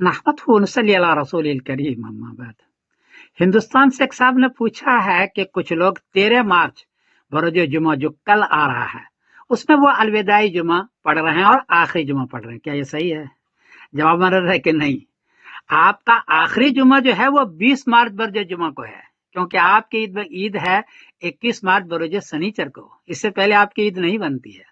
नहमदहु व नसल्ली अला रसूलिल करीम अम्मा बाद। हिंदुस्तान से एक साहब ने पूछा है कि कुछ लोग 13 मार्च बरोज जुमा जो कल आ रहा है उसमें वो अलविदाई जुमा पढ़ रहे हैं और आखिरी जुमा पढ़ रहे हैं, क्या ये सही है? जवाब मर है कि नहीं। आपका आखिरी जुमा जो है वो 20 मार्च बरोज जुमा को है, क्योंकि आपकी ईद है 21 मार्च बरोज शनिचर को। इससे पहले आपकी ईद नहीं बनती है।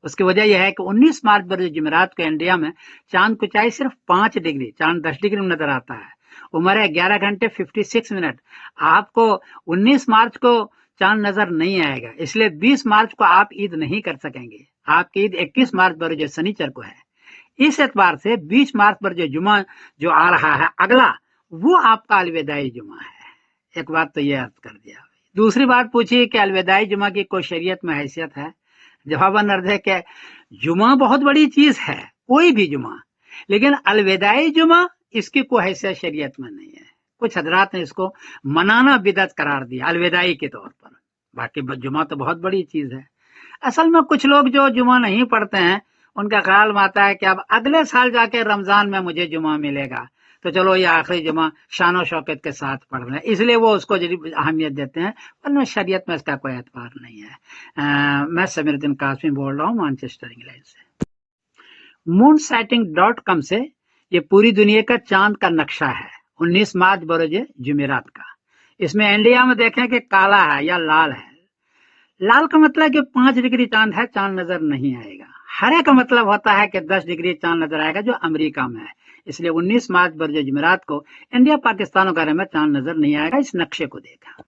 उसकी वजह यह है कि 19 मार्च बरोज जुमेरात को इंडिया में चांद की ऊंचाई सिर्फ 5 डिग्री, चांद 10 डिग्री में नजर आता है। उम्र है 11 घंटे 56 मिनट। आपको 19 मार्च को चांद नजर नहीं आएगा, इसलिए 20 मार्च को आप ईद नहीं कर सकेंगे। आपकी ईद 21 मार्च बरोज शनिचर को है। इस एतबार से 20 मार्च पर जो जुमा जो आ रहा है अगला, वो आपका अलविदाई जुमा है। एक बात तो ये अर्थ कर दिया। दूसरी बात पूछी कि अलविदाई जुमा की कोई शरीयत में हैसियत है? जवाब अर्ज है कि जुमा बहुत बड़ी चीज है, कोई भी जुमा, लेकिन अलविदाई जुमा इसकी कोई हैसियत शरीयत में नहीं है। कुछ हजरात ने इसको मनाना बिदअत करार दिया अलविदाई के तौर पर। बाकी जुमा तो बहुत बड़ी चीज है। असल में कुछ लोग जो जुमा नहीं पढ़ते हैं उनका ख्याल में आता है कि अब अगले साल जाके रमजान में मुझे जुमा मिलेगा, तो चलो ये आखिरी जुमा शान और शौकत के साथ पढ़ रहे हैं, इसलिए वो उसको अहमियत देते हैं, वरना शरीयत में इसका कोई एतबार नहीं है। मैं समीरुद्दीन कासमी बोल रहा हूँ मैनचेस्टर इंग्लैंड से। moonsighting.com से ये पूरी दुनिया का चांद का नक्शा है 19 मार्च बरोज जुमेरात का। इसमें इंडिया में देखें कि काला है या लाल है। लाल का मतलब कि 5 डिग्री चांद है, चांद नजर नहीं आएगा। हरे का मतलब होता है कि 10 डिग्री चांद नजर आएगा, जो अमेरिका में है। इसलिए 19 मार्च बरोज जुमेरात को इंडिया पाकिस्तान वगैरह में चांद नजर नहीं आएगा। इस नक्शे को देखा।